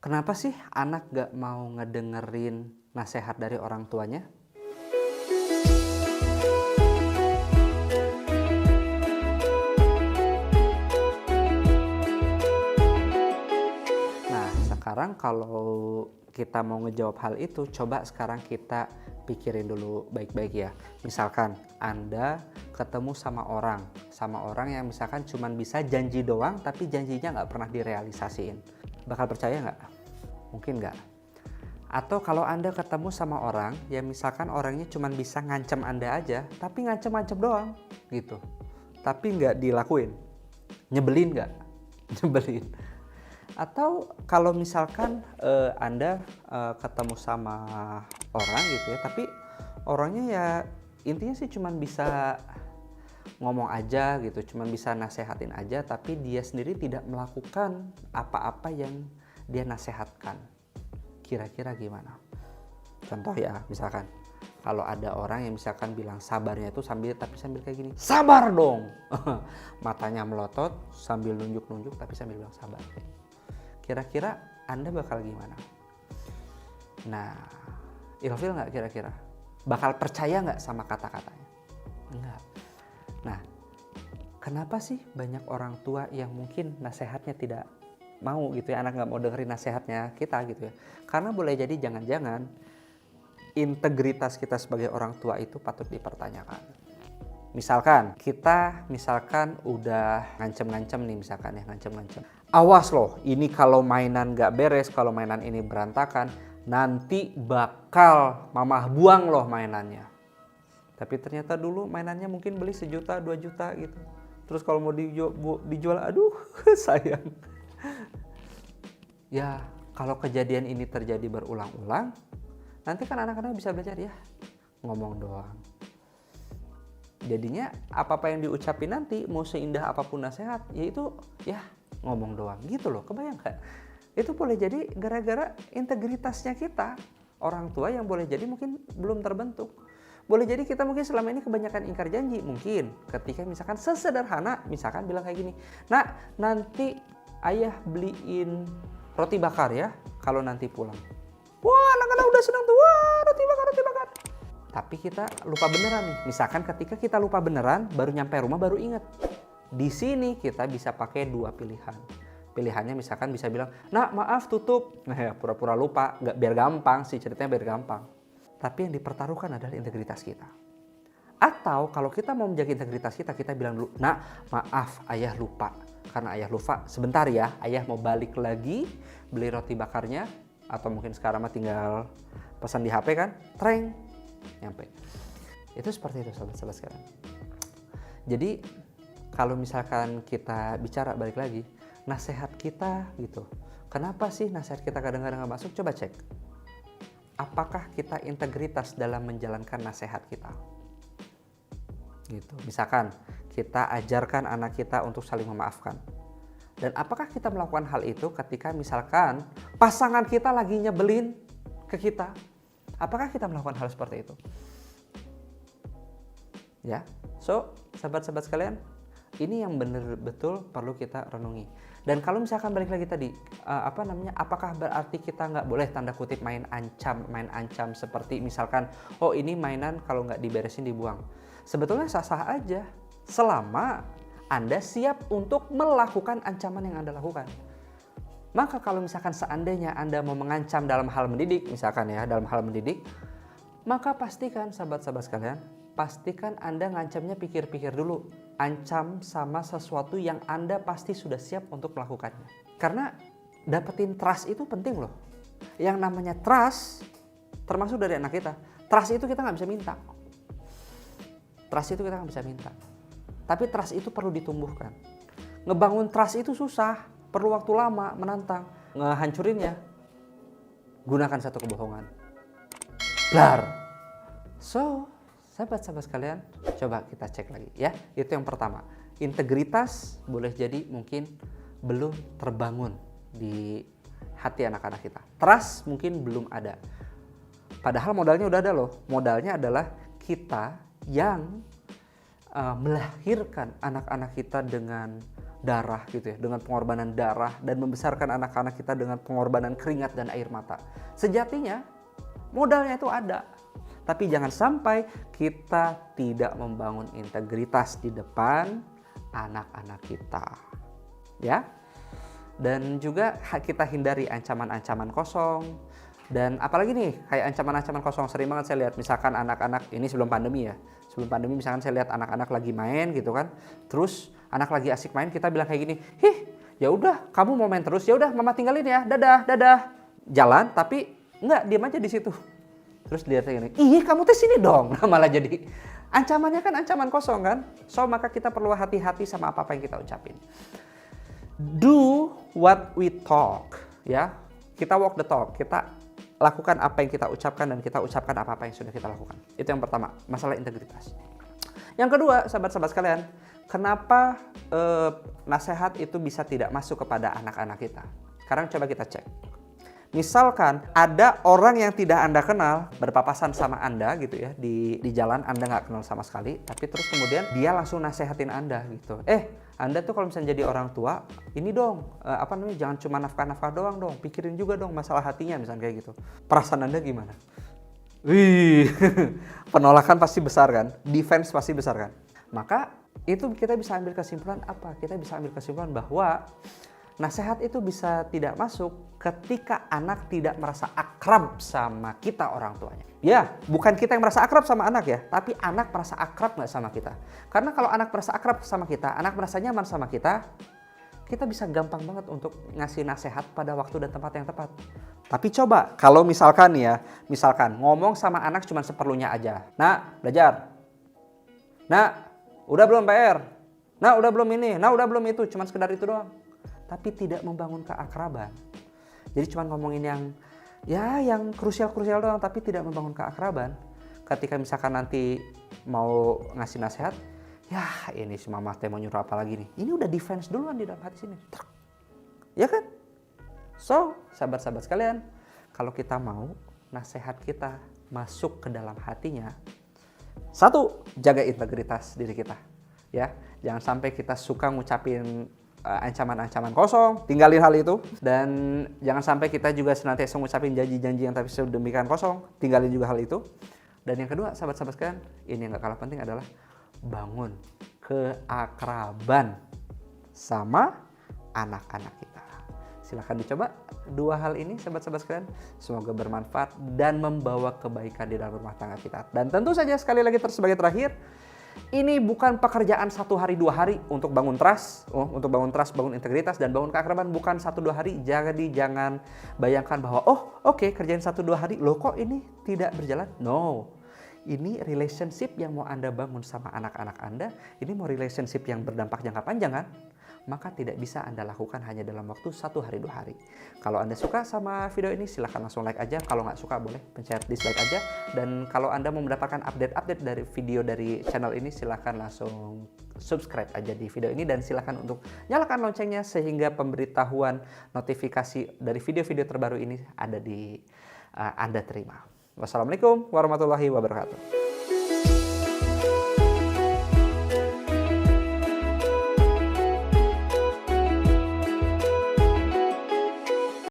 Kenapa sih anak gak mau ngedengerin nasihat dari orang tuanya? Nah, sekarang kalau kita mau ngejawab hal itu, coba sekarang kita pikirin dulu baik-baik ya. Misalkan Anda ketemu sama orang yang misalkan cuman bisa janji doang, tapi janjinya nggak pernah direalisasiin. Bakal percaya nggak? Mungkin nggak. Atau kalau Anda ketemu sama orang yang misalkan orangnya cuman bisa ngancem Anda aja, tapi ngancem-ngancem doang gitu. Tapi nggak dilakuin. Nyebelin nggak? Nyebelin. Atau kalau misalkan Anda ketemu sama orang gitu ya, tapi orangnya ya intinya sih cuman bisa ngomong aja gitu, cuman bisa nasehatin aja, tapi dia sendiri tidak melakukan apa-apa yang dia nasehatkan. Kira-kira gimana? Contoh ya, misalkan kalau ada orang yang misalkan bilang sabarnya itu sambil kayak gini, sabar dong. Matanya melotot sambil nunjuk-nunjuk tapi sambil bilang sabar. Kira-kira Anda bakal gimana? Nah, ilfil nggak kira-kira? Bakal percaya nggak sama kata-katanya? Enggak. Nah, kenapa sih banyak orang tua yang mungkin nasihatnya tidak mau gitu ya, anak nggak mau dengerin nasihatnya kita gitu ya? Karena boleh jadi jangan-jangan integritas kita sebagai orang tua itu patut dipertanyakan. Misalkan kita udah ngancem-ngancem nih, misalkan ya ngancem-ngancem. Awas loh, ini kalau mainan gak beres, kalau mainan ini berantakan, nanti bakal mamah buang loh mainannya. Tapi ternyata dulu mainannya mungkin beli 1 juta, 2 juta gitu. Terus kalau mau dijual, aduh sayang. Ya, kalau kejadian ini terjadi berulang-ulang, nanti kan anak-anak bisa belajar ya, ngomong doang. Jadinya apa-apa yang diucapin nanti, mau seindah apapun nasihat, yaitu ya ngomong doang gitu loh. Kebayang gak? Itu boleh jadi gara-gara integritasnya kita, orang tua yang boleh jadi mungkin belum terbentuk. Boleh jadi kita mungkin selama ini kebanyakan ingkar janji. Mungkin ketika misalkan sesederhana, misalkan bilang kayak gini, nah nanti ayah beliin roti bakar ya kalau nanti pulang. Wah, anak-anak udah senang tuh, wah roti bakar. Tapi kita lupa beneran nih. Misalkan ketika kita lupa beneran, baru nyampe rumah baru inget. Di sini kita bisa pakai 2 pilihan. Pilihannya misalkan bisa bilang, nah maaf tutup. Nah ya pura-pura lupa, biar gampang sih ceritanya, biar gampang. Tapi yang dipertaruhkan adalah integritas kita. Atau kalau kita mau menjaga integritas kita, kita bilang dulu, nah maaf ayah lupa. Karena ayah lupa, sebentar ya, ayah mau balik lagi beli roti bakarnya. Atau mungkin sekarang mah tinggal pesan di HP kan, treng. Nyampe. Itu seperti itu sahabat-sahabat sekalian. Jadi kalau misalkan kita bicara balik lagi, nasihat kita gitu. Kenapa sih nasihat kita kadang-kadang gak masuk? Coba cek. Apakah kita integritas dalam menjalankan nasihat kita? Gitu. Misalkan kita ajarkan anak kita untuk saling memaafkan. Dan apakah kita melakukan hal itu ketika misalkan pasangan kita lagi nyebelin ke kita? Apakah kita melakukan hal seperti itu? Ya, so sahabat-sahabat sekalian, ini yang betul perlu kita renungi. Dan kalau misalkan balik lagi tadi, apakah berarti kita nggak boleh tanda kutip main ancam seperti misalkan, oh ini mainan kalau nggak diberesin dibuang. Sebetulnya sah-sah aja, selama Anda siap untuk melakukan ancaman yang Anda lakukan. Maka kalau misalkan seandainya Anda mau mengancam dalam hal mendidik, misalkan ya dalam hal mendidik, maka pastikan sahabat-sahabat sekalian, pastikan Anda ngancamnya pikir-pikir dulu. Ancam sama sesuatu yang Anda pasti sudah siap untuk melakukannya. Karena dapetin trust itu penting loh. Yang namanya trust, termasuk dari anak kita, trust itu kita nggak bisa minta. Trust itu kita nggak bisa minta. Tapi trust itu perlu ditumbuhkan. Ngebangun trust itu susah. Perlu waktu lama, menantang. Ngehancurinnya, gunakan satu kebohongan. Blar. So, sahabat-sahabat sekalian, coba kita cek lagi ya. Itu yang pertama. Integritas boleh jadi mungkin belum terbangun di hati anak-anak kita. Trust mungkin belum ada. Padahal modalnya udah ada loh. Modalnya adalah kita yang melahirkan anak-anak kita dengan darah gitu ya, dengan pengorbanan darah dan membesarkan anak-anak kita dengan pengorbanan keringat dan air mata. Sejatinya modalnya itu ada. Tapi jangan sampai kita tidak membangun integritas di depan anak-anak kita. Ya. Dan juga kita hindari ancaman-ancaman kosong. Dan apalagi nih, kayak ancaman-ancaman kosong sering banget saya lihat, misalkan anak-anak ini sebelum pandemi ya. Sebelum pandemi misalkan saya lihat anak-anak lagi main gitu kan. Terus anak lagi asik main, kita bilang kayak gini, "Hih, ya udah kamu mau main terus, ya udah mama tinggalin ya. Dadah, dadah." Jalan tapi enggak, diam aja di situ. Terus dia gini, "Ih, kamu teh sini dong." Nah, malah jadi ancamannya kan ancaman kosong kan. So, maka kita perlu hati-hati sama apa-apa yang kita ucapin. Do what we talk, ya. Kita walk the talk. Kita lakukan apa yang kita ucapkan dan kita ucapkan apa-apa yang sudah kita lakukan. Itu yang pertama, masalah integritas. Yang kedua, sahabat-sahabat sekalian, kenapa nasihat itu bisa tidak masuk kepada anak-anak kita? Sekarang coba kita cek. Misalkan ada orang yang tidak Anda kenal berpapasan sama Anda gitu ya di jalan, Anda nggak kenal sama sekali, tapi terus kemudian dia langsung nasehatin Anda gitu. Anda tuh kalau misalnya jadi orang tua, ini dong, jangan cuma nafkah-nafkah doang dong, pikirin juga dong masalah hatinya misalnya kayak gitu. Perasaan Anda gimana? Wih, penolakan pasti besar kan, defense pasti besar kan. Maka itu kita bisa ambil kesimpulan apa? Kita bisa ambil kesimpulan bahwa nasihat itu bisa tidak masuk ketika anak tidak merasa akrab sama kita orang tuanya. Ya, bukan kita yang merasa akrab sama anak ya, tapi anak merasa akrab nggak sama kita. Karena kalau anak merasa akrab sama kita, anak merasa nyaman sama kita bisa gampang banget untuk ngasih nasihat pada waktu dan tempat yang tepat. Tapi coba kalau misalkan ngomong sama anak cuma seperlunya aja. "Nak, belajar. Nak, udah belum PR? Nak, udah belum ini? Nak, udah belum itu?" Cuma sekedar itu doang. Tapi tidak membangun keakraban. Jadi cuma ngomongin yang krusial-krusial doang, tapi tidak membangun keakraban. Ketika misalkan nanti mau ngasih nasihat, ya ini si mama teh mau nyuruh apa lagi nih? Ini udah defense duluan di dalam hati sini. Ya kan? So, sahabat-sahabat sekalian, kalau kita mau nasihat kita masuk ke dalam hatinya, satu, jaga integritas diri kita. Ya, jangan sampai kita suka ngucapin ancaman-ancaman kosong, tinggalin hal itu. Dan jangan sampai kita juga senantiasa ngucapin janji-janji yang tapi sedemikian kosong, tinggalin juga hal itu. Dan yang kedua, sahabat-sahabat sekalian, ini yang gak kalah penting adalah bangun keakraban sama anak-anak kita. Silahkan dicoba dua hal ini, sahabat-sahabat sekalian. Semoga bermanfaat dan membawa kebaikan di dalam rumah tangga kita. Dan tentu saja sekali lagi sebagai terakhir, ini bukan pekerjaan 1 hari 2 hari untuk bangun trust, bangun integritas dan bangun keakraban, bukan 1-2 hari. Jadi jangan bayangkan bahwa oke, kerjain 1-2 hari, loh kok ini tidak berjalan? No. Ini relationship yang mau Anda bangun sama anak-anak Anda, ini mau relationship yang berdampak jangka panjang kan? Maka tidak bisa Anda lakukan hanya dalam waktu 1 hari 2 hari. Kalau Anda suka sama video ini silahkan langsung like aja. Kalau nggak suka boleh pencet dislike aja. Dan kalau Anda mau mendapatkan update-update dari video dari channel ini silahkan langsung subscribe aja di video ini. Dan silahkan untuk nyalakan loncengnya sehingga pemberitahuan notifikasi dari video-video terbaru ini ada di Anda terima. Wassalamualaikum warahmatullahi wabarakatuh.